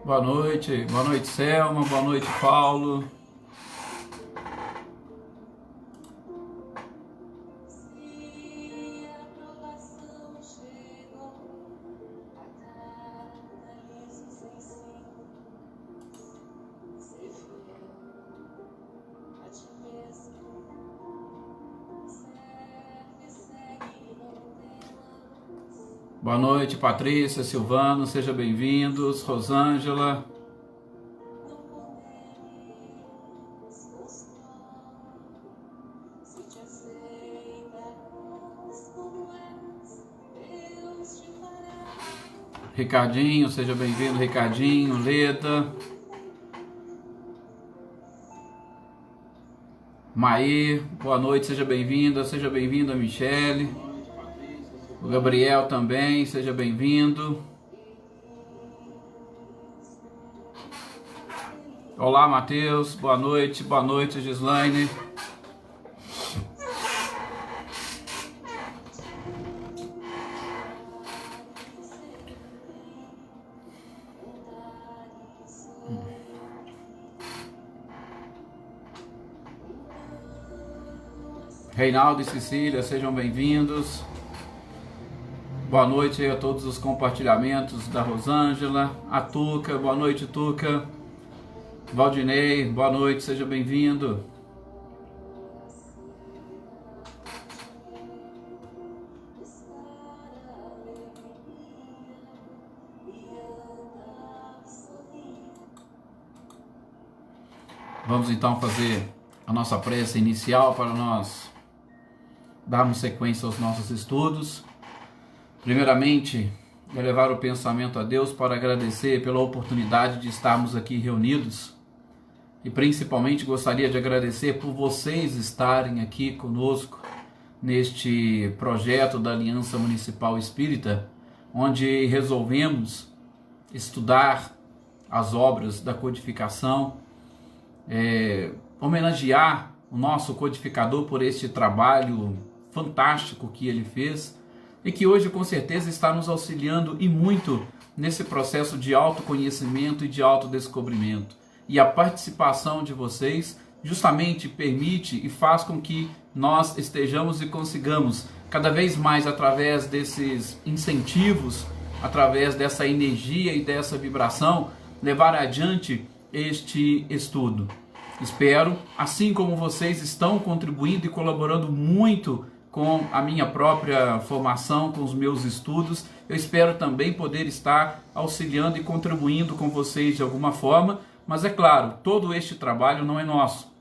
Boa noite Selma, boa noite Paulo. Boa noite Patrícia, Silvano, sejam bem-vindos, Rosângela. Ricardinho, seja bem-vindo, Ricardinho, Leda. Maí, boa noite, seja bem-vinda, Michele. O Gabriel também, seja bem-vindo. Olá, Matheus, boa noite, Gislaine. Reinaldo e Cecília, sejam bem-vindos. Boa noite a todos os compartilhamentos da Rosângela, a Tuca, boa noite Tuca. Valdinei, boa noite, seja bem-vindo. Vamos então fazer a nossa prece inicial para nós darmos sequência aos nossos estudos. Primeiramente, elevar o pensamento a Deus para agradecer pela oportunidade de estarmos aqui reunidos. E principalmente gostaria de agradecer por vocês estarem aqui conosco neste projeto da Aliança Municipal Espírita, onde resolvemos estudar as obras da codificação, homenagear o nosso codificador por este trabalho fantástico que ele fez, e que hoje com certeza está nos auxiliando e muito nesse processo de autoconhecimento e de autodescobrimento. E a participação de vocês justamente permite e faz com que nós estejamos e consigamos cada vez mais, através desses incentivos, através dessa energia e dessa vibração, levar adiante este estudo. Espero, assim como vocês estão contribuindo e colaborando muito com a minha própria formação, com os meus estudos, eu espero também poder estar auxiliando e contribuindo com vocês de alguma forma, mas é claro, todo este trabalho não é nosso.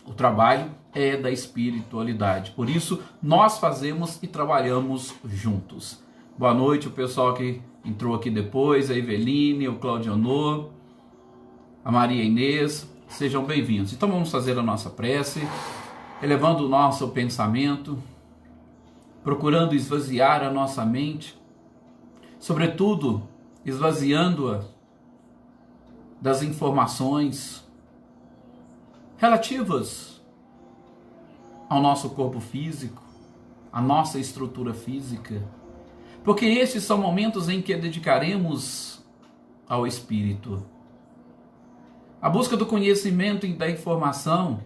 O trabalho é da espiritualidade. Por isso, nós fazemos e trabalhamos juntos. Boa noite o pessoal que entrou aqui depois, a Eveline, o Claudionor, a Maria Inês, sejam bem-vindos. Então vamos fazer a nossa prece, elevando o nosso pensamento, procurando esvaziar a nossa mente, sobretudo esvaziando-a das informações relativas ao nosso corpo físico, à nossa estrutura física, porque estes são momentos em que dedicaremos ao Espírito. A busca do conhecimento e da informação,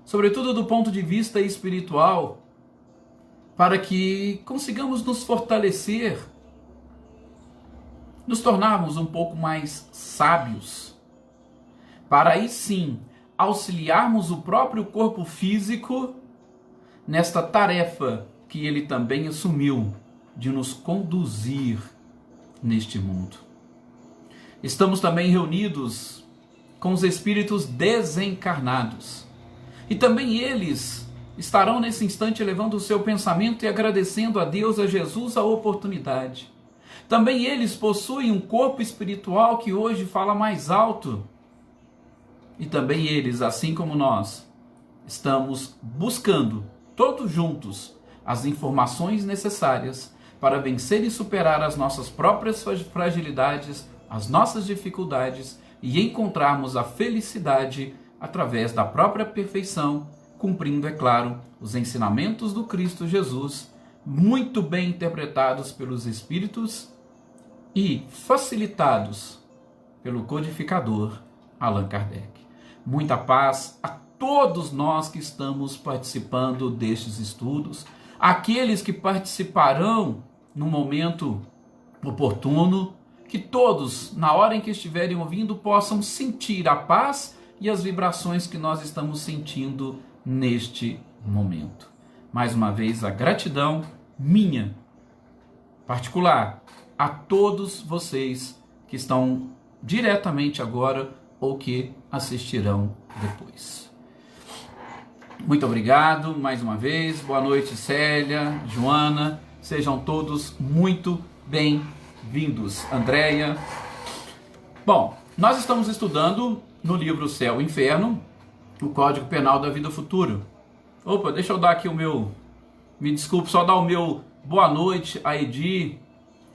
sobretudo do ponto de vista espiritual, para que consigamos nos fortalecer, nos tornarmos um pouco mais sábios, para aí sim auxiliarmos o próprio corpo físico nesta tarefa que ele também assumiu de nos conduzir neste mundo. Estamos também reunidos com os espíritos desencarnados, e também eles estarão nesse instante elevando o seu pensamento e agradecendo a Deus, a Jesus, a oportunidade. Também eles possuem um corpo espiritual que hoje fala mais alto. E também eles, assim como nós, estamos buscando, todos juntos, as informações necessárias para vencer e superar as nossas próprias fragilidades, as nossas dificuldades e encontrarmos a felicidade através da própria perfeição, cumprindo, é claro, os ensinamentos do Cristo Jesus, muito bem interpretados pelos Espíritos e facilitados pelo codificador Allan Kardec. Muita paz a todos nós que estamos participando destes estudos, aqueles que participarão no momento oportuno, que todos, na hora em que estiverem ouvindo, possam sentir a paz e as vibrações que nós estamos sentindo neste momento. Mais uma vez, a gratidão minha, particular, a todos vocês que estão diretamente agora ou que assistirão depois. Muito obrigado mais uma vez. Boa noite, Célia, Joana. Sejam todos muito bem-vindos. Andréia. Bom, nós estamos estudando no livro Céu e Inferno, o Código Penal da Vida Futura. Opa, deixa eu dar aqui o meu... Me desculpe, só dar o meu boa noite a Edi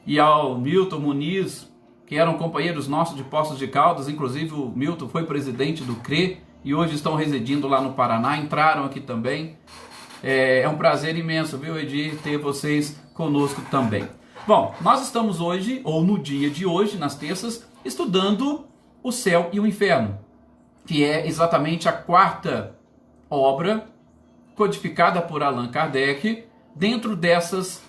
e ao Milton Muniz, que eram companheiros nossos de Poços de Caldas. Inclusive o Milton foi presidente do CRE e hoje estão residindo lá no Paraná, entraram aqui também. É um prazer imenso, viu, Edi, ter vocês conosco também. Bom, nós estamos hoje, ou no dia de hoje, nas terças, estudando o Céu e o Inferno, que é exatamente a quarta obra codificada por Allan Kardec, dentro dessas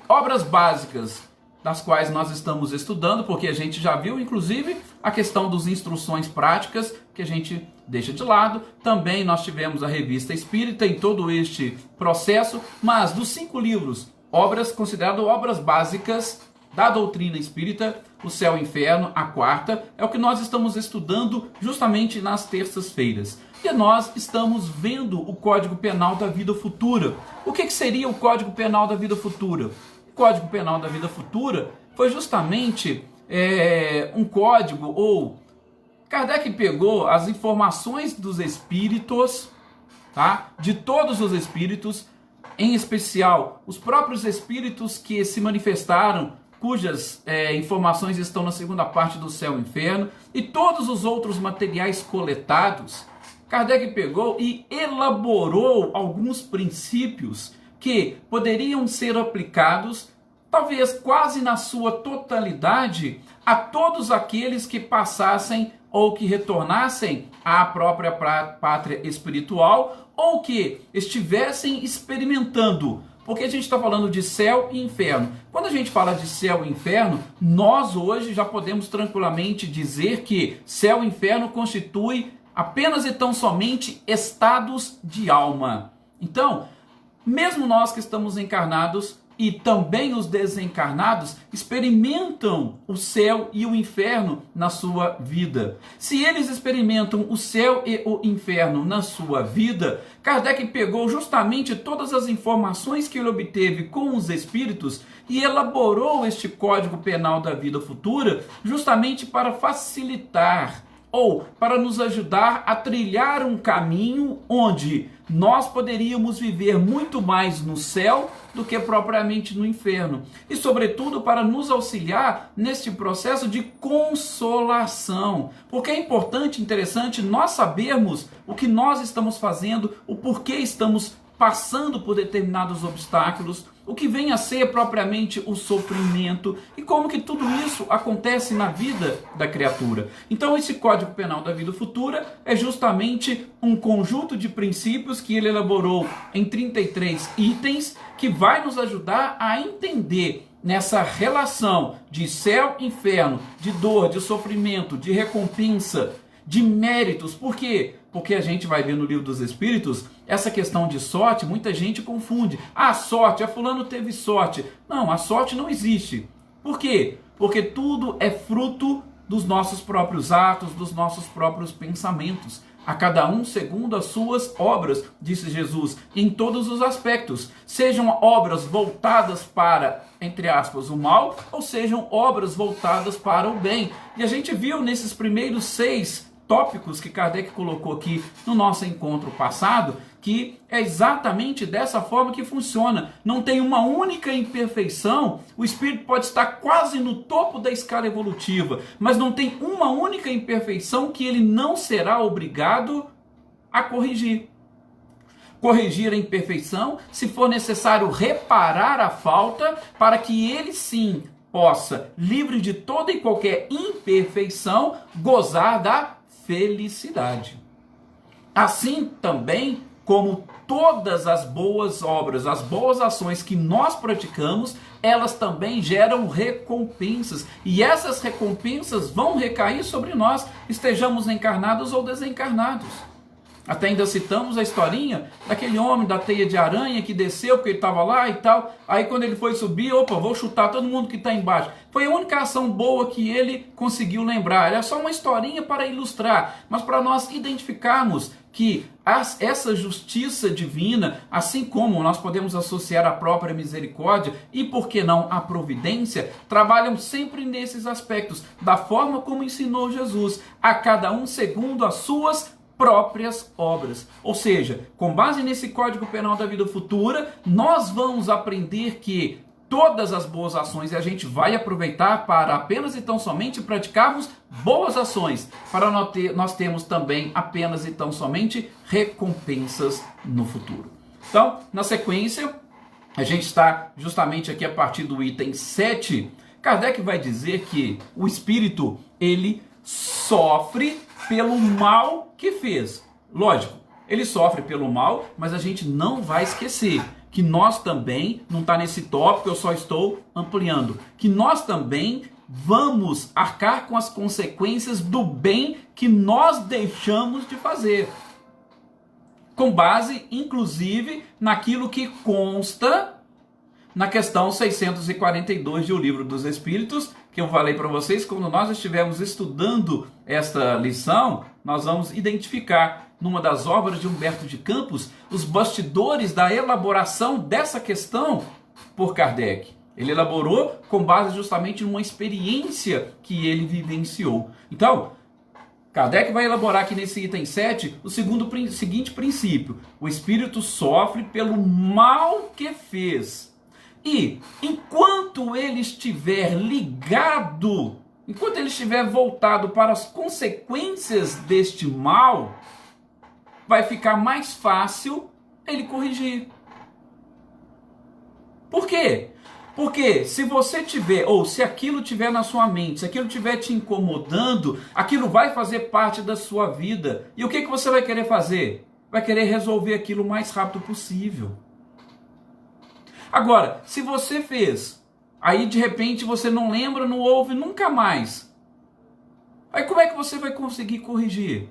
obras básicas das quais nós estamos estudando, porque a gente já viu, inclusive, a questão das instruções práticas, que a gente deixa de lado. Também nós tivemos a Revista Espírita em todo este processo, mas dos 5 livros, obras consideradas obras básicas da doutrina espírita, o Céu e o Inferno, a quarta, é o que nós estamos estudando justamente nas terças-feiras. E nós estamos vendo o Código Penal da Vida Futura. O que seria o Código Penal da Vida Futura? O Código Penal da Vida Futura foi justamente um código, ou Kardec pegou as informações dos espíritos, tá? De todos os espíritos, em especial os próprios espíritos que se manifestaram, cujas informações estão na segunda parte do Céu e Inferno, e todos os outros materiais coletados. Kardec pegou e elaborou alguns princípios que poderiam ser aplicados, talvez quase na sua totalidade, a todos aqueles que passassem ou que retornassem à própria pátria espiritual, ou que estivessem experimentando. Porque a gente está falando de céu e inferno. Quando a gente fala de céu e inferno, nós hoje já podemos tranquilamente dizer que céu e inferno constitui apenas e tão somente estados de alma. Então, mesmo nós que estamos encarnados e também os desencarnados experimentam o céu e o inferno na sua vida. Se eles experimentam o céu e o inferno na sua vida, Kardec pegou justamente todas as informações que ele obteve com os espíritos e elaborou este Código Penal da Vida Futura justamente para facilitar ou para nos ajudar a trilhar um caminho onde nós poderíamos viver muito mais no céu do que propriamente no inferno. E, sobretudo, para nos auxiliar neste processo de consolação. Porque é importante, interessante, nós sabermos o que nós estamos fazendo, o porquê estamos passando por determinados obstáculos, o que vem a ser propriamente o sofrimento e como que tudo isso acontece na vida da criatura. Então esse Código Penal da Vida Futura é justamente um conjunto de princípios que ele elaborou em 33 itens que vai nos ajudar a entender nessa relação de céu e inferno, de dor, de sofrimento, de recompensa, de méritos. Por quê? Porque a gente vai ver no Livro dos Espíritos essa questão de sorte, muita gente confunde. Ah, sorte, fulano teve sorte. Não, a sorte não existe. Por quê? Porque tudo é fruto dos nossos próprios atos, dos nossos próprios pensamentos. A cada um segundo as suas obras, disse Jesus, em todos os aspectos. Sejam obras voltadas para, entre aspas, o mal, ou sejam obras voltadas para o bem. E a gente viu nesses primeiros 6 tópicos que Kardec colocou aqui no nosso encontro passado, que é exatamente dessa forma que funciona. Não tem uma única imperfeição. O espírito pode estar quase no topo da escala evolutiva, mas não tem uma única imperfeição que ele não será obrigado a corrigir. Corrigir a imperfeição, se for necessário reparar a falta, para que ele sim possa, livre de toda e qualquer imperfeição, gozar da felicidade. Assim também como todas as boas obras, as boas ações que nós praticamos, elas também geram recompensas. E essas recompensas vão recair sobre nós, estejamos encarnados ou desencarnados. Até ainda citamos a historinha daquele homem da teia de aranha que desceu porque ele estava lá e tal. Aí quando ele foi subir, opa, vou chutar todo mundo que está embaixo. Foi a única ação boa que ele conseguiu lembrar. Era só uma historinha para ilustrar, mas para nós identificarmos que essa justiça divina, assim como nós podemos associar a própria misericórdia e, por que não, a providência, trabalham sempre nesses aspectos, da forma como ensinou Jesus, a cada um segundo as suas próprias obras. Ou seja, com base nesse Código Penal da Vida Futura, nós vamos aprender que todas as boas ações, e a gente vai aproveitar para apenas e tão somente praticarmos boas ações, para nós termos também apenas e tão somente recompensas no futuro. Então, na sequência, a gente está justamente aqui a partir do item 7, Kardec vai dizer que o espírito, ele sofre pelo mal que fez. Lógico, ele sofre pelo mal, mas a gente não vai esquecer que nós também, não está nesse tópico, eu só estou ampliando, que nós também vamos arcar com as consequências do bem que nós deixamos de fazer. Com base, inclusive, naquilo que consta na questão 642 de O Livro dos Espíritos, que eu falei para vocês, quando nós estivermos estudando esta lição, nós vamos identificar numa das obras de Humberto de Campos os bastidores da elaboração dessa questão por Kardec. Ele elaborou com base justamente numa experiência que ele vivenciou. Então, Kardec vai elaborar aqui nesse item 7 o seguinte princípio: o espírito sofre pelo mal que fez. E enquanto ele estiver ligado, enquanto ele estiver voltado para as consequências deste mal, vai ficar mais fácil ele corrigir. Por quê? Porque se você tiver, ou se aquilo tiver na sua mente, se aquilo estiver te incomodando, aquilo vai fazer parte da sua vida. E o que você vai querer fazer? Vai querer resolver aquilo o mais rápido possível. Agora, se você fez, aí de repente você não lembra, não ouve nunca mais, aí como é que você vai conseguir corrigir?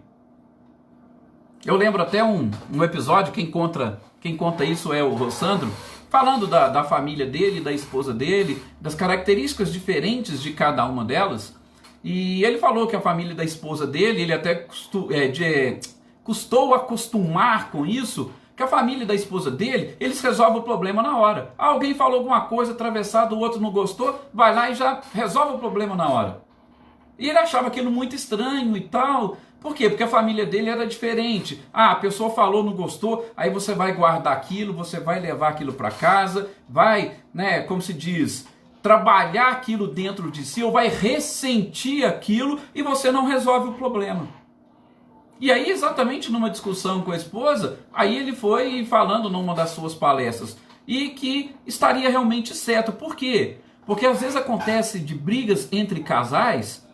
Eu lembro até um episódio, quem conta isso é o Rossandro, falando da família dele, da esposa dele, das características diferentes de cada uma delas. E ele falou que a família da esposa dele, ele até custou acostumar com isso, que a família da esposa dele, eles resolvem o problema na hora. Alguém falou alguma coisa atravessada, o outro não gostou, vai lá e já resolve o problema na hora. E ele achava aquilo muito estranho e tal. Por quê? Porque a família dele era diferente. Ah, a pessoa falou, não gostou, aí você vai guardar aquilo, você vai levar aquilo para casa, vai, como se diz, trabalhar aquilo dentro de si, ou vai ressentir aquilo e você não resolve o problema. E aí, exatamente numa discussão com a esposa, aí ele foi falando numa das suas palestras, e que estaria realmente certo. Por quê? Porque às vezes acontece de brigas entre casais,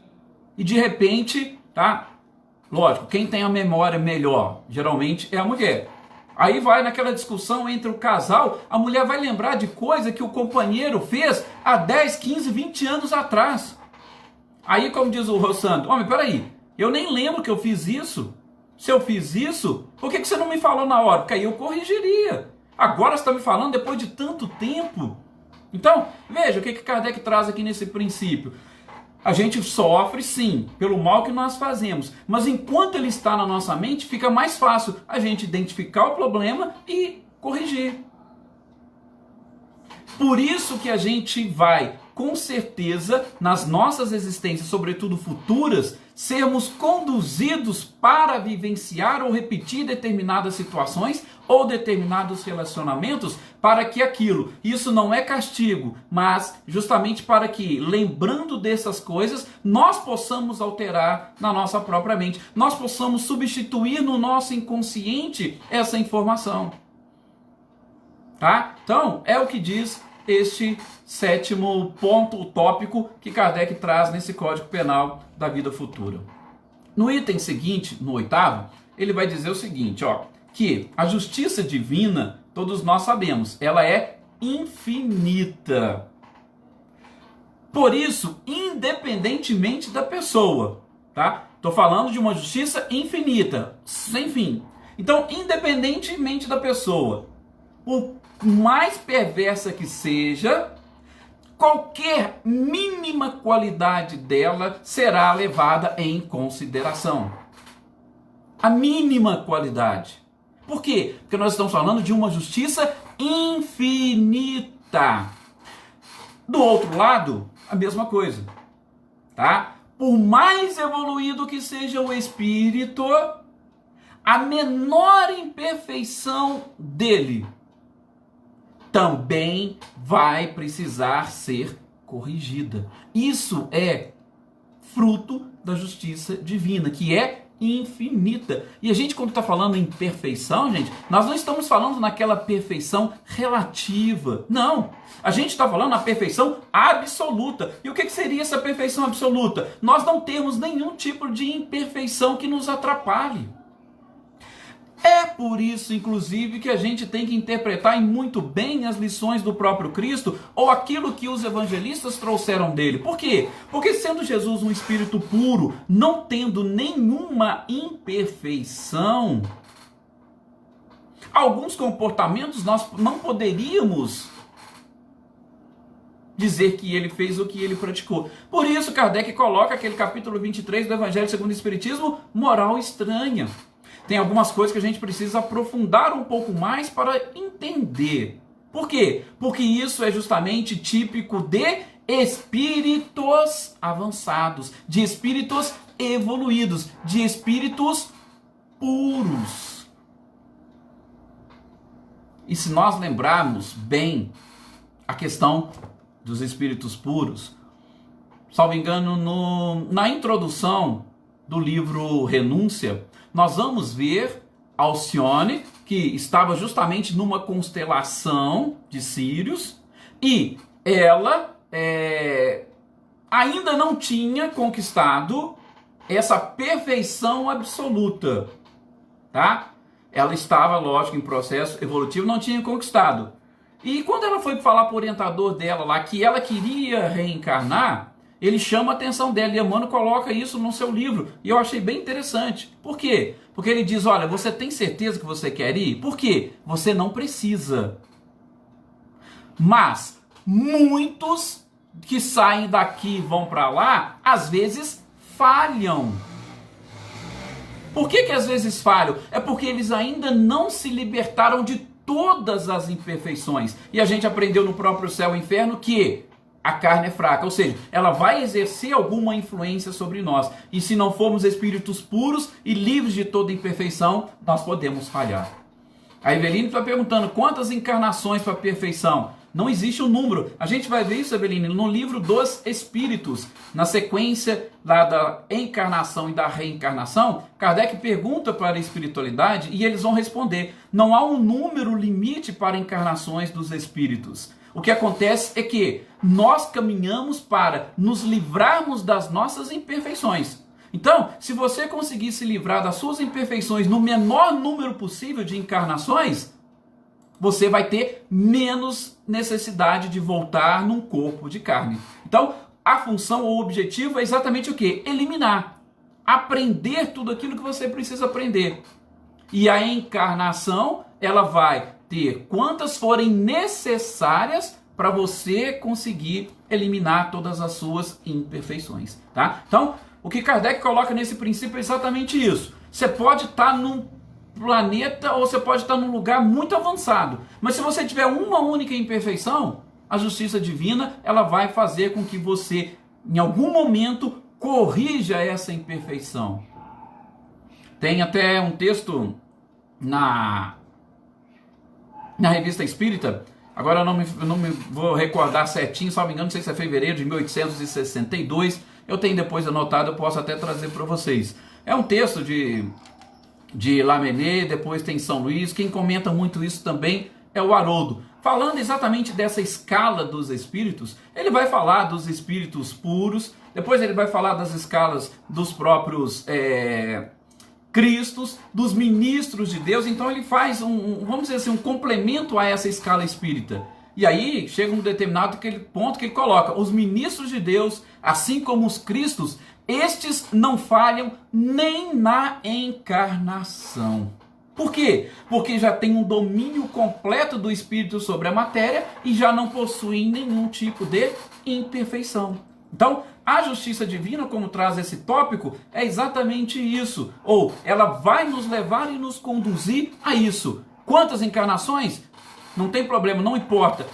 e de repente, lógico, quem tem a memória melhor, geralmente é a mulher. Aí vai naquela discussão entre o casal, a mulher vai lembrar de coisa que o companheiro fez há 10, 15, 20 anos atrás. Aí, como diz o Rossandro, homem, peraí, eu nem lembro que eu fiz isso. Se eu fiz isso, por que você não me falou na hora? Porque aí eu corrigiria. Agora você está me falando depois de tanto tempo. Então, veja o que Kardec traz aqui nesse princípio. A gente sofre, sim, pelo mal que nós fazemos. Mas enquanto ele está na nossa mente, fica mais fácil a gente identificar o problema e corrigir. Por isso que a gente vai, com certeza, nas nossas existências, sobretudo futuras, sermos conduzidos para vivenciar ou repetir determinadas situações ou determinados relacionamentos, para que isso não é castigo, mas justamente para que, lembrando dessas coisas, nós possamos alterar na nossa própria mente, nós possamos substituir no nosso inconsciente essa informação. Então, é o que diz este sétimo ponto utópico que Kardec traz nesse Código Penal da vida futura. No item seguinte, no oitavo, ele vai dizer o seguinte, que a justiça divina, todos nós sabemos, ela é infinita. Por isso, independentemente da pessoa, tá? Estou falando de uma justiça infinita, sem fim. Então, independentemente da pessoa, por mais perversa que seja, qualquer mínima qualidade dela será levada em consideração. A mínima qualidade. Por quê? Porque nós estamos falando de uma justiça infinita. Do outro lado, a mesma coisa, tá? Por mais evoluído que seja o espírito, a menor imperfeição dele também vai precisar ser corrigida. Isso é fruto da justiça divina, que é infinita. E a gente, quando está falando em perfeição, gente, nós não estamos falando naquela perfeição relativa. Não. A gente está falando na perfeição absoluta. E o que seria essa perfeição absoluta? Nós não temos nenhum tipo de imperfeição que nos atrapalhe. É por isso, inclusive, que a gente tem que interpretar muito bem as lições do próprio Cristo ou aquilo que os evangelistas trouxeram dele. Por quê? Porque sendo Jesus um espírito puro, não tendo nenhuma imperfeição, alguns comportamentos nós não poderíamos dizer que ele fez o que ele praticou. Por isso, Kardec coloca aquele capítulo 23 do Evangelho segundo o Espiritismo, moral estranha. Tem algumas coisas que a gente precisa aprofundar um pouco mais para entender. Por quê? Porque isso é justamente típico de espíritos avançados, de espíritos evoluídos, de espíritos puros. E se nós lembrarmos bem a questão dos espíritos puros, salvo engano, na introdução do livro Renúncia, nós vamos ver Alcione, que estava justamente numa constelação de Sírios, e ela ainda não tinha conquistado essa perfeição absoluta, tá? Ela estava, lógico, em processo evolutivo, não tinha conquistado. E quando ela foi falar para o orientador dela lá que ela queria reencarnar, ele chama a atenção dela, e Emmanuel coloca isso no seu livro, e eu achei bem interessante. Por quê? Porque ele diz, olha, você tem certeza que você quer ir? Por quê? Você não precisa. Mas muitos que saem daqui e vão para lá, às vezes falham. Por que às vezes falham? É porque eles ainda não se libertaram de todas as imperfeições. E a gente aprendeu no próprio Céu e Inferno que a carne é fraca, ou seja, ela vai exercer alguma influência sobre nós. E se não formos espíritos puros e livres de toda imperfeição, nós podemos falhar. A Eveline está perguntando, quantas encarnações para a perfeição? Não existe um número. A gente vai ver isso, Eveline, no livro dos Espíritos. Na sequência lá da encarnação e da reencarnação, Kardec pergunta para a espiritualidade e eles vão responder. Não há um número limite para encarnações dos espíritos. O que acontece é que nós caminhamos para nos livrarmos das nossas imperfeições. Então, se você conseguir se livrar das suas imperfeições no menor número possível de encarnações, você vai ter menos necessidade de voltar num corpo de carne. Então, a função ou o objetivo é exatamente o quê? Eliminar. Aprender tudo aquilo que você precisa aprender. E a encarnação, ela vai ter quantas forem necessárias para você conseguir eliminar todas as suas imperfeições, tá? Então, o que Kardec coloca nesse princípio é exatamente isso. Você pode estar num planeta ou você pode estar num lugar muito avançado, mas se você tiver uma única imperfeição, a justiça divina, ela vai fazer com que você, em algum momento, corrija essa imperfeição. Tem até um texto na Revista Espírita, agora eu não me vou recordar certinho, se não me engano, não sei se é fevereiro de 1862, eu tenho depois anotado, eu posso até trazer para vocês. É um texto de Lamennais, depois tem São Luís, quem comenta muito isso também é o Haroldo. Falando exatamente dessa escala dos espíritos, ele vai falar dos espíritos puros, depois ele vai falar das escalas dos próprios Cristos, dos ministros de Deus. Então ele faz vamos dizer assim, um complemento a essa escala espírita. E aí chega um determinado ponto que ele coloca: os ministros de Deus, assim como os Cristos, estes não falham nem na encarnação. Por quê? Porque já tem um domínio completo do Espírito sobre a matéria e já não possuem nenhum tipo de imperfeição. Então, a justiça divina, como traz esse tópico, é exatamente isso. Ou ela vai nos levar e nos conduzir a isso. Quantas encarnações? Não tem problema, não importa.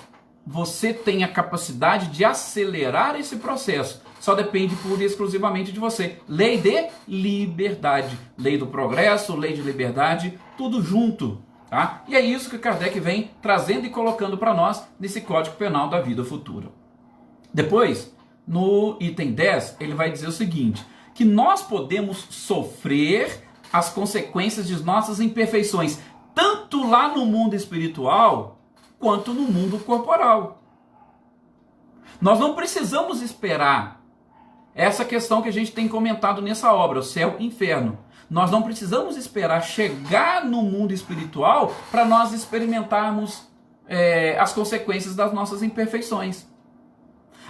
Você tem a capacidade de acelerar esse processo. Só depende pura e exclusivamente de você. Lei de liberdade. Lei do progresso, lei de liberdade, tudo junto. Tá? E é isso que Kardec vem trazendo e colocando para nós nesse Código Penal da Vida Futura. Depois, no item 10, ele vai dizer o seguinte: que nós podemos sofrer as consequências de nossas imperfeições, tanto lá no mundo espiritual, quanto no mundo corporal. Nós não precisamos esperar essa questão que a gente tem comentado nessa obra, o céu e inferno. Nós não precisamos esperar chegar no mundo espiritual para nós experimentarmos as consequências das nossas imperfeições.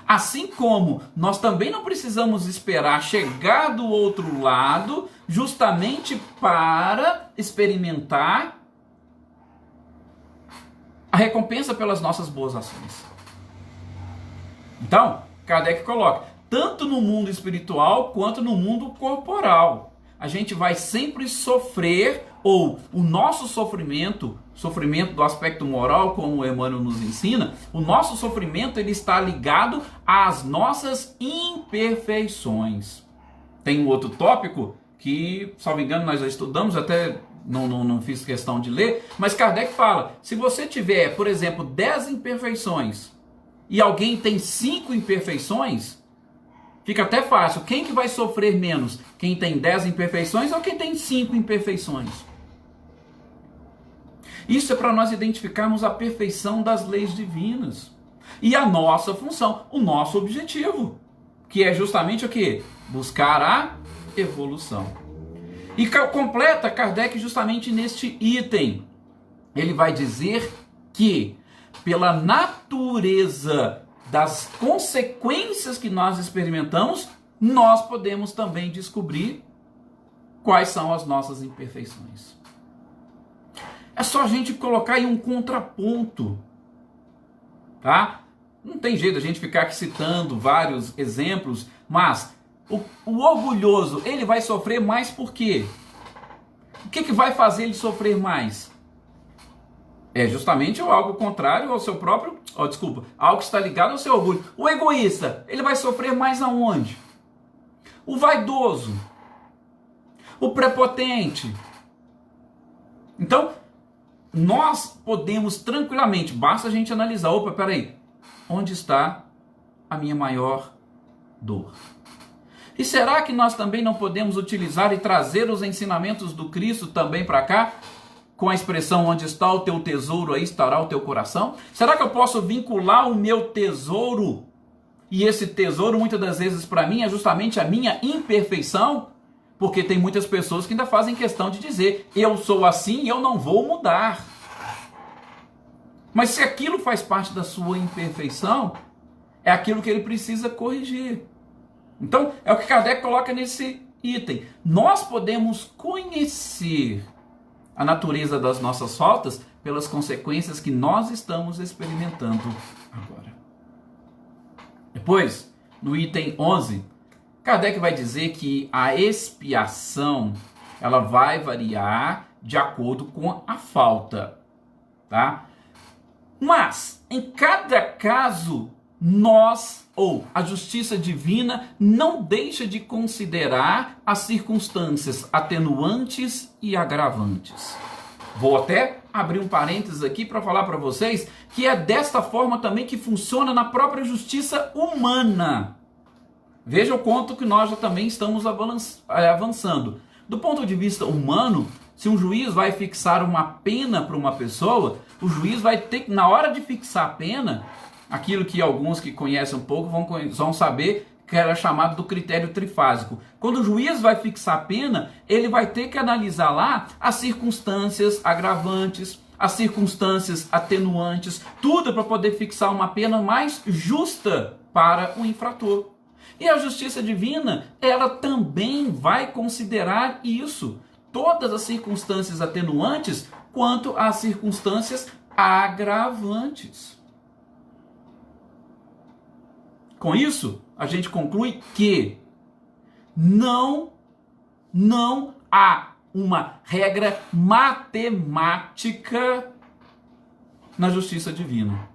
Assim como nós também não precisamos esperar chegar do outro lado justamente para experimentar a recompensa pelas nossas boas ações. Então, Kardec coloca, tanto no mundo espiritual quanto no mundo corporal, a gente vai sempre sofrer, ou o nosso sofrimento do aspecto moral, como o Emmanuel nos ensina, o nosso sofrimento ele está ligado às nossas imperfeições. Tem um outro tópico que, salvo engano, nós já estudamos, até não fiz questão de ler, mas Kardec fala, se você tiver, por exemplo, 10 imperfeições e alguém tem 5 imperfeições, fica até fácil. Quem que vai sofrer menos? Quem tem 10 imperfeições ou quem tem 5 imperfeições? Isso é para nós identificarmos a perfeição das leis divinas. E a nossa função, o nosso objetivo, que é justamente o quê? Buscar a evolução. E completa Kardec justamente neste item. Ele vai dizer que, pela natureza das consequências que nós experimentamos, nós podemos também descobrir quais são as nossas imperfeições. É só a gente colocar aí um contraponto, tá? Não tem jeito a gente ficar aqui citando vários exemplos, mas o orgulhoso, ele vai sofrer mais por quê? O que vai fazer ele sofrer mais? É justamente algo contrário ao seu próprio, algo que está ligado ao seu orgulho. O egoísta, ele vai sofrer mais aonde? O vaidoso, o prepotente. Então, nós podemos tranquilamente, basta a gente analisar, opa, peraí, onde está a minha maior dor? E será que nós também não podemos utilizar e trazer os ensinamentos do Cristo também para cá? Com a expressão, onde está o teu tesouro, aí estará o teu coração? Será que eu posso vincular o meu tesouro? E esse tesouro, muitas das vezes, para mim, é justamente a minha imperfeição? Porque tem muitas pessoas que ainda fazem questão de dizer, eu sou assim e eu não vou mudar. Mas se aquilo faz parte da sua imperfeição, é aquilo que ele precisa corrigir. Então, é o que Kardec coloca nesse item. Nós podemos conhecer a natureza das nossas faltas pelas consequências que nós estamos experimentando agora. Depois, no item 11, Kardec vai dizer que a expiação ela vai variar de acordo com a falta, tá? Mas, em cada caso, a justiça divina não deixa de considerar as circunstâncias atenuantes e agravantes. Vou até abrir um parênteses aqui para falar para vocês que é desta forma também que funciona na própria justiça humana. Veja o quanto que nós já também estamos avançando. Do ponto de vista humano, Se um juiz vai fixar uma pena para uma pessoa, o juiz vai ter que, na hora de fixar a pena, aquilo que alguns que conhecem um pouco vão saber que era chamado do critério trifásico. Quando o juiz vai fixar a pena, ele vai ter que analisar lá as circunstâncias agravantes, as circunstâncias atenuantes, tudo para poder fixar uma pena mais justa para o infrator. E a justiça divina, ela também vai considerar isso, todas as circunstâncias atenuantes quanto às circunstâncias agravantes. Com isso, a gente conclui que não há uma regra matemática na justiça divina.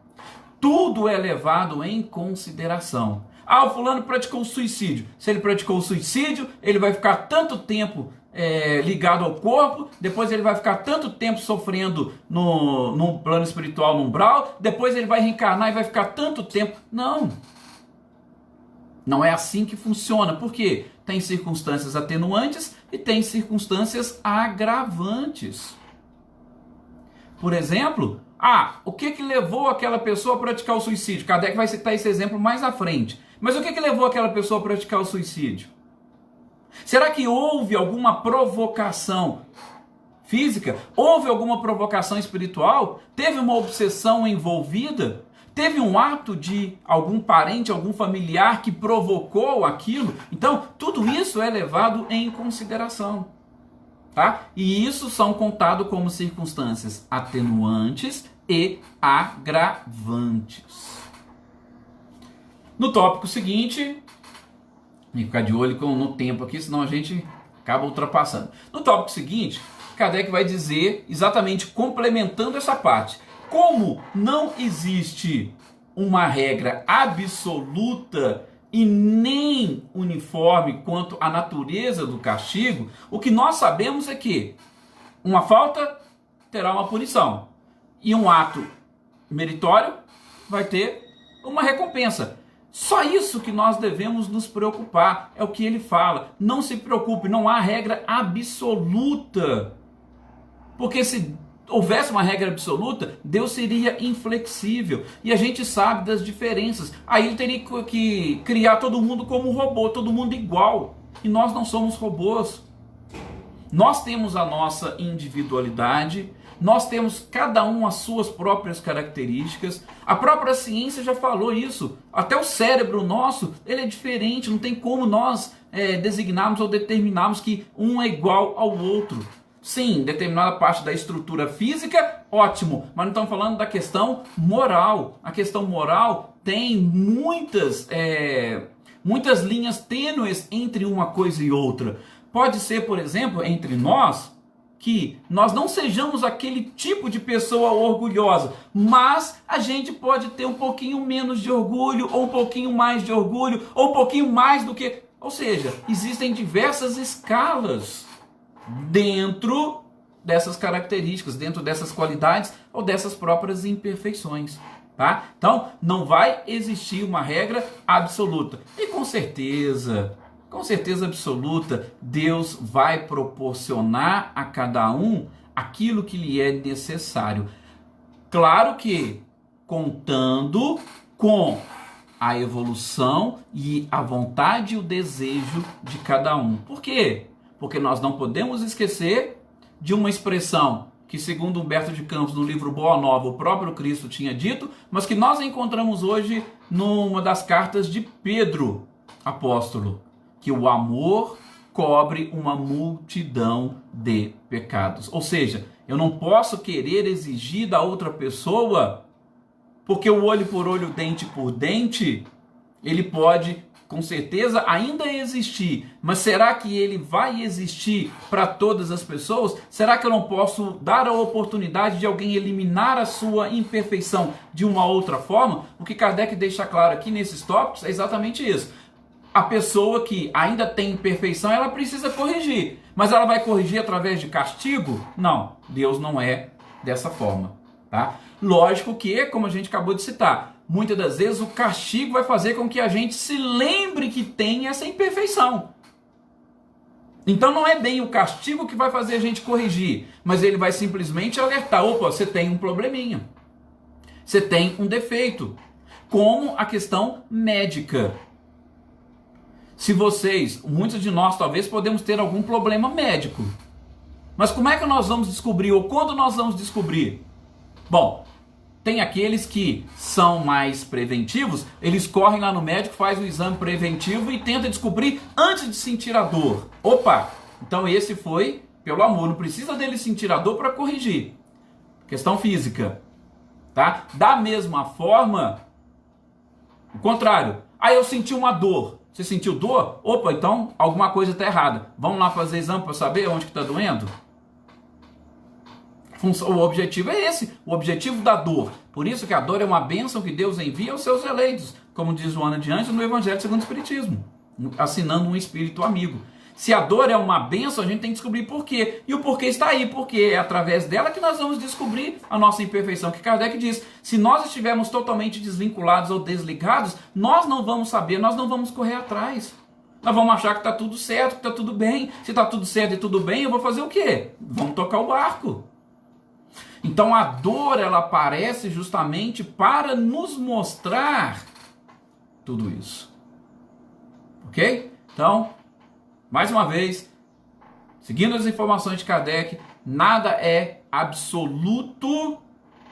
Tudo é levado em consideração. Ah, o fulano praticou suicídio. Se ele praticou suicídio, ele vai ficar tanto tempo ligado ao corpo, depois ele vai ficar tanto tempo sofrendo no plano espiritual, no umbral, depois ele vai reencarnar e vai ficar tanto tempo. Não é assim que funciona. Por quê? Tem circunstâncias atenuantes e tem circunstâncias agravantes. Por exemplo, o que levou aquela pessoa a praticar o suicídio? Kardec vai citar esse exemplo mais à frente. Mas o que levou aquela pessoa a praticar o suicídio? Será que houve alguma provocação física? Houve alguma provocação espiritual? Teve uma obsessão envolvida? Teve um ato de algum parente, algum familiar que provocou aquilo? Então, tudo isso é levado em consideração, tá? E isso são contados como circunstâncias atenuantes e agravantes. No tópico seguinte, tem que ficar de olho no tempo aqui, senão a gente acaba ultrapassando. No tópico seguinte, Kardec vai dizer, exatamente complementando essa parte, como não existe uma regra absoluta e nem uniforme quanto à natureza do castigo, o que nós sabemos é que uma falta terá uma punição e um ato meritório vai ter uma recompensa. Só isso que nós devemos nos preocupar, é o que ele fala. Não se preocupe, não há regra absoluta. Porque se houvesse uma regra absoluta, Deus seria inflexível. E a gente sabe das diferenças. Aí ele teria que criar todo mundo como robô, todo mundo igual. E nós não somos robôs. Nós temos a nossa individualidade, nós temos cada um as suas próprias características. A própria ciência já falou isso. Até o cérebro nosso, ele é diferente. Não tem como nós designarmos ou determinarmos que um é igual ao outro. Sim, determinada parte da estrutura física, ótimo. Mas não estamos falando da questão moral. A questão moral tem muitas linhas tênues entre uma coisa e outra. Pode ser, por exemplo, entre nós, que nós não sejamos aquele tipo de pessoa orgulhosa, mas a gente pode ter um pouquinho menos de orgulho, ou um pouquinho mais de orgulho, ou um pouquinho mais do que... Ou seja, existem diversas escalas dentro dessas características, dentro dessas qualidades ou dessas próprias imperfeições. Tá? Então, não vai existir uma regra absoluta. E com certeza absoluta, Deus vai proporcionar a cada um aquilo que lhe é necessário. Claro que contando com a evolução e a vontade e o desejo de cada um. Por quê? Porque nós não podemos esquecer de uma expressão que, segundo Humberto de Campos, no livro Boa Nova, o próprio Cristo tinha dito, mas que nós encontramos hoje numa das cartas de Pedro, apóstolo, que o amor cobre uma multidão de pecados. Ou seja, eu não posso querer exigir da outra pessoa, porque o olho por olho, dente por dente, ele pode, com certeza, ainda existir. Mas será que ele vai existir para todas as pessoas? Será que eu não posso dar a oportunidade de alguém eliminar a sua imperfeição de uma outra forma? O que Kardec deixa claro aqui nesses tópicos é exatamente isso. A pessoa que ainda tem imperfeição, ela precisa corrigir. Mas ela vai corrigir através de castigo? Não, Deus não é dessa forma. Tá? Lógico que, como a gente acabou de citar, muitas das vezes o castigo vai fazer com que a gente se lembre que tem essa imperfeição. Então não é bem o castigo que vai fazer a gente corrigir, mas ele vai simplesmente alertar: opa, você tem um probleminha, você tem um defeito, como a questão médica. Se vocês, muitos de nós talvez podemos ter algum problema médico, mas como é que nós vamos descobrir, ou quando nós vamos descobrir? Bom, tem aqueles que são mais preventivos, eles correm lá no médico, faz o exame preventivo e tenta descobrir antes de sentir a dor. Opa, então esse foi pelo amor, não precisa dele sentir a dor para corrigir. Questão física, tá? Da mesma forma, o contrário. Aí eu senti uma dor. Você sentiu dor? Opa, então alguma coisa está errada. Vamos lá fazer exame para saber onde que está doendo? O objetivo é esse, o objetivo da dor. Por isso que a dor é uma bênção que Deus envia aos seus eleitos, como diz Joana de Anjos no Evangelho segundo o Espiritismo, assinando um espírito amigo. Se a dor é uma bênção, a gente tem que descobrir por quê. E o porquê está aí, porque é através dela que nós vamos descobrir a nossa imperfeição, que Kardec diz. Se nós estivermos totalmente desvinculados ou desligados, nós não vamos saber, nós não vamos correr atrás. Nós vamos achar que está tudo certo, que está tudo bem. Se está tudo certo e tudo bem, eu vou fazer o quê? Vamos tocar o barco. Então a dor, ela aparece justamente para nos mostrar tudo isso. Ok? Então, mais uma vez, seguindo as informações de Kardec, nada é absoluto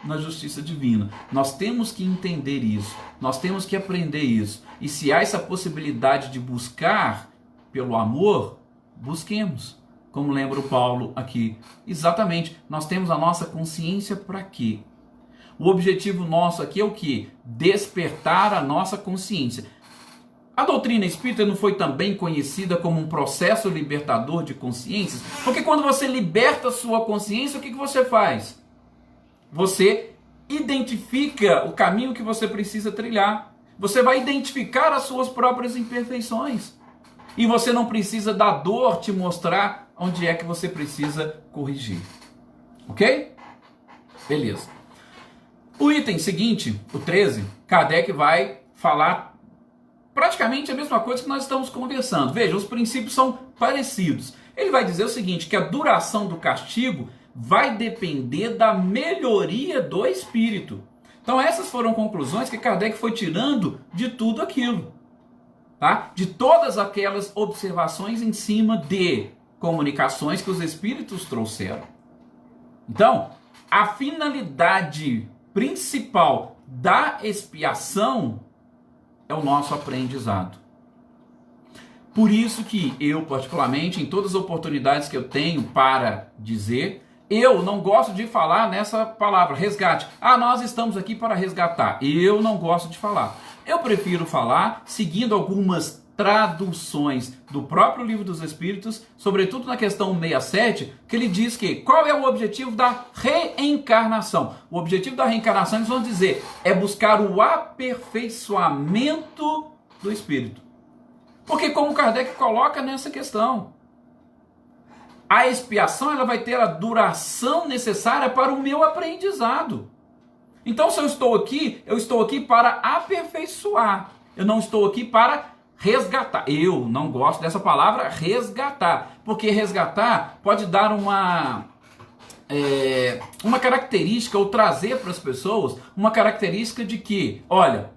na justiça divina. Nós temos que entender isso, nós temos que aprender isso. E se há essa possibilidade de buscar pelo amor, busquemos. Como lembra o Paulo aqui. Exatamente, nós temos a nossa consciência para quê? O objetivo nosso aqui é o quê? Despertar a nossa consciência. A doutrina espírita não foi também conhecida como um processo libertador de consciências? Porque quando você liberta a sua consciência, o que você faz? Você identifica o caminho que você precisa trilhar. Você vai identificar as suas próprias imperfeições. E você não precisa da dor te mostrar onde é que você precisa corrigir. Ok? Beleza. O item seguinte, o 13, Kardec vai falar praticamente a mesma coisa que nós estamos conversando. Veja, os princípios são parecidos. Ele vai dizer o seguinte, que a duração do castigo vai depender da melhoria do espírito. Então essas foram conclusões que Kardec foi tirando de tudo aquilo. Tá? De todas aquelas observações em cima de comunicações que os espíritos trouxeram. Então, a finalidade principal da expiação é o nosso aprendizado. Por isso que eu, particularmente, em todas as oportunidades que eu tenho para dizer, eu não gosto de falar nessa palavra, resgate. Ah, nós estamos aqui para resgatar. Eu não gosto de falar. Eu prefiro falar seguindo algumas traduções do próprio Livro dos Espíritos, sobretudo na questão 67, que ele diz que qual é o objetivo da reencarnação? O objetivo da reencarnação, eles vão dizer, é buscar o aperfeiçoamento do espírito. Porque como Kardec coloca nessa questão, a expiação ela vai ter a duração necessária para o meu aprendizado. Então se eu estou aqui para aperfeiçoar. Eu não estou aqui para resgatar. Eu não gosto dessa palavra resgatar, porque resgatar pode dar uma característica, ou trazer para as pessoas uma característica de que, olha,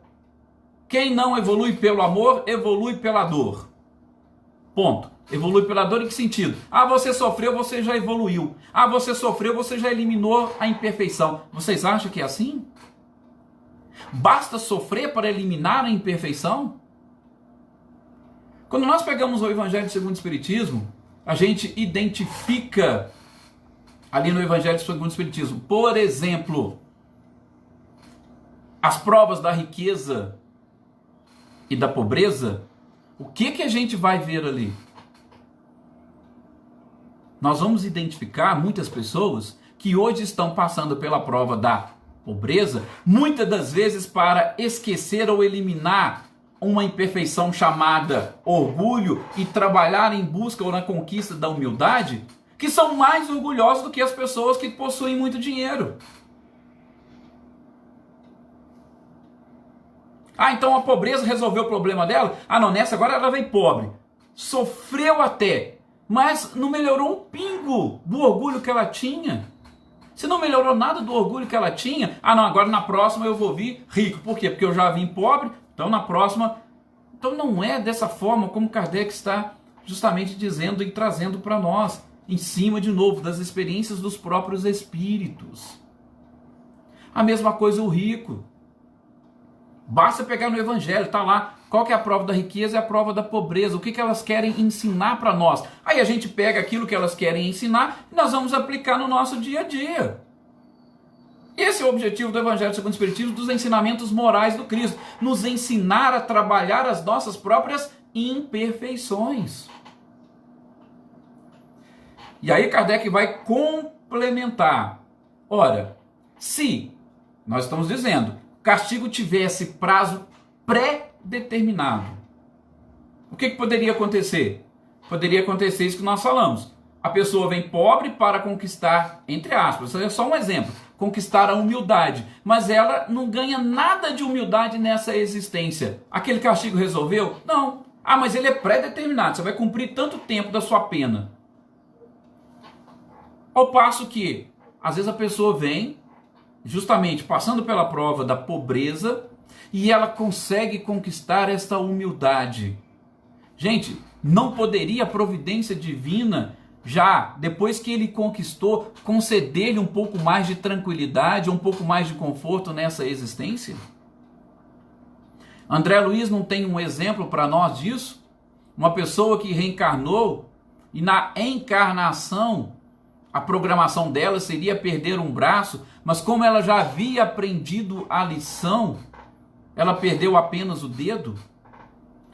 quem não evolui pelo amor, evolui pela dor. Ponto. Evolui pela dor em que sentido? Ah, você sofreu, você já evoluiu. Ah, você sofreu, você já eliminou a imperfeição. Vocês acham que é assim? Basta sofrer para eliminar a imperfeição? Quando nós pegamos o Evangelho segundo o Espiritismo, a gente identifica ali no Evangelho segundo o Espiritismo, por exemplo, as provas da riqueza e da pobreza. O que a gente vai ver ali? Nós vamos identificar muitas pessoas que hoje estão passando pela prova da pobreza, muitas das vezes para esquecer ou eliminar uma imperfeição chamada orgulho e trabalhar em busca ou na conquista da humildade, que são mais orgulhosos do que as pessoas que possuem muito dinheiro. Ah, então a pobreza resolveu o problema dela? Ah, não, nessa agora ela vem pobre. Sofreu até. mas não melhorou um pingo do orgulho que ela tinha. Se não melhorou nada do orgulho que ela tinha, ah não, agora na próxima eu vou vir rico. Por quê? Porque eu já vim pobre, então na próxima... Então não é dessa forma como Kardec está justamente dizendo e trazendo para nós, em cima de novo das experiências dos próprios espíritos. A mesma coisa o rico. Basta pegar no Evangelho, está lá, qual que é a prova da riqueza e a prova da pobreza, o que elas querem ensinar para nós. Aí a gente pega aquilo que elas querem ensinar e nós vamos aplicar no nosso dia a dia. Esse é o objetivo do Evangelho segundo o Espiritismo, dos ensinamentos morais do Cristo, nos ensinar a trabalhar as nossas próprias imperfeições. E aí Kardec vai complementar. Ora, se nós estamos dizendo, castigo tivesse prazo pré-determinado, o que poderia acontecer? Poderia acontecer isso que nós falamos. A pessoa vem pobre para conquistar, entre aspas, isso é só um exemplo, conquistar a humildade, mas ela não ganha nada de humildade nessa existência. Aquele castigo resolveu? Não. Ah, mas ele é pré-determinado, você vai cumprir tanto tempo da sua pena. Ao passo que, às vezes a pessoa vem, justamente passando pela prova da pobreza, e ela consegue conquistar esta humildade. Gente, não poderia a providência divina, já depois que ele conquistou, conceder-lhe um pouco mais de tranquilidade, um pouco mais de conforto nessa existência? André Luiz não tem um exemplo para nós disso? Uma pessoa que reencarnou e na encarnação a programação dela seria perder um braço, mas como ela já havia aprendido a lição, ela perdeu apenas o dedo.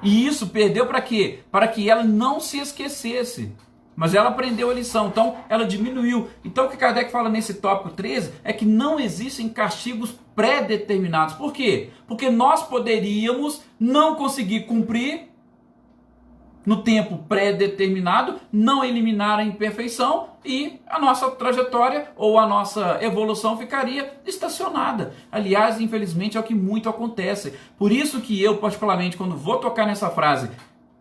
E isso perdeu para quê? Para que ela não se esquecesse. Mas ela aprendeu a lição, então ela diminuiu. Então o que Kardec fala nesse tópico 13 é que não existem castigos pré-determinados. Por quê? Porque nós poderíamos não conseguir cumprir no tempo pré-determinado, não eliminar a imperfeição e a nossa trajetória ou a nossa evolução ficaria estacionada. Aliás, infelizmente é o que muito acontece. Por isso que eu, particularmente, quando vou tocar nessa frase,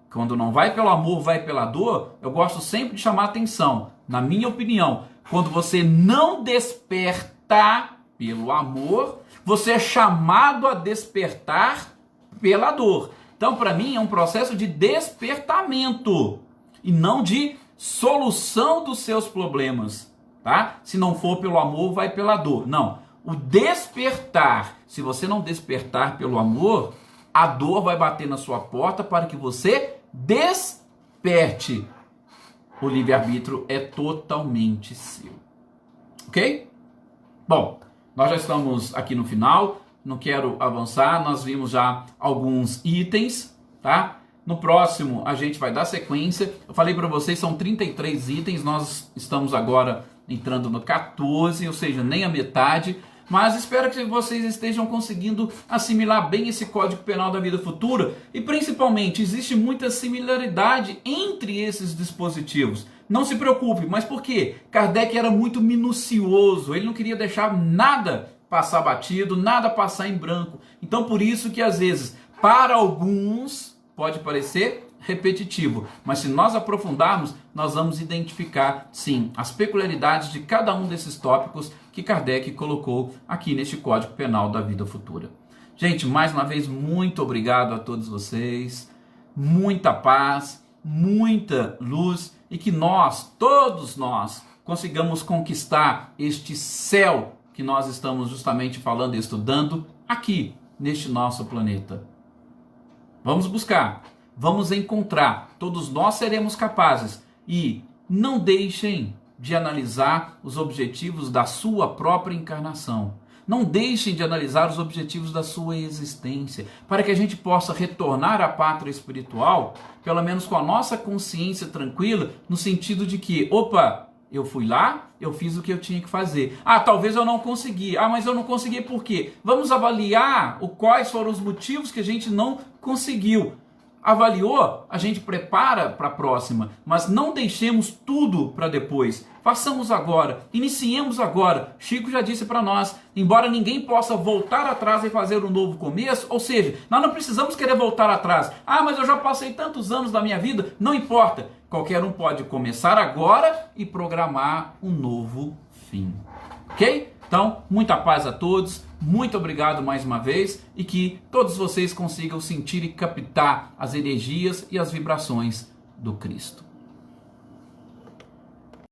quando não vai pelo amor, vai pela dor, eu gosto sempre de chamar atenção. Na minha opinião, quando você não desperta pelo amor, você é chamado a despertar pela dor. Então, para mim, é um processo de despertamento e não de solução dos seus problemas, tá? Se não for pelo amor, vai pela dor. Não, o despertar, se você não despertar pelo amor, a dor vai bater na sua porta para que você desperte. O livre-arbítrio é totalmente seu. Ok? Bom, nós já estamos aqui no final. Não quero avançar, nós vimos já alguns itens, tá? No próximo a gente vai dar sequência. Eu falei para vocês, são 33 itens, nós estamos agora entrando no 14, ou seja, nem a metade. Mas espero que vocês estejam conseguindo assimilar bem esse Código Penal da Vida Futura. E principalmente, existe muita similaridade entre esses dispositivos. Não se preocupe, mas por quê? Kardec era muito minucioso, ele não queria deixar nada passar batido, nada passar em branco. Então por isso que às vezes, para alguns, pode parecer repetitivo, mas se nós aprofundarmos, nós vamos identificar, sim, as peculiaridades de cada um desses tópicos que Kardec colocou aqui neste Código Penal da Vida Futura. Gente, mais uma vez, muito obrigado a todos vocês, muita paz, muita luz e que nós, todos nós, consigamos conquistar este céu que nós estamos justamente falando e estudando aqui, neste nosso planeta. Vamos buscar, vamos encontrar, todos nós seremos capazes e não deixem de analisar os objetivos da sua própria encarnação. Não deixem de analisar os objetivos da sua existência, para que a gente possa retornar à pátria espiritual, pelo menos com a nossa consciência tranquila, no sentido de que, opa, eu fui lá, eu fiz o que eu tinha que fazer. Ah, talvez eu não consegui. Ah, mas eu não consegui por quê? Vamos avaliar quais foram os motivos que a gente não conseguiu. avaliou, a gente prepara para a próxima, mas não deixemos tudo para depois. Façamos agora, iniciemos agora. Chico já disse para nós, embora ninguém possa voltar atrás e fazer um novo começo, ou seja, nós não precisamos querer voltar atrás. Ah, mas eu já passei tantos anos da minha vida, não importa. Qualquer um pode começar agora e programar um novo fim. Ok? Então, muita paz a todos, muito obrigado mais uma vez e que todos vocês consigam sentir e captar as energias e as vibrações do Cristo.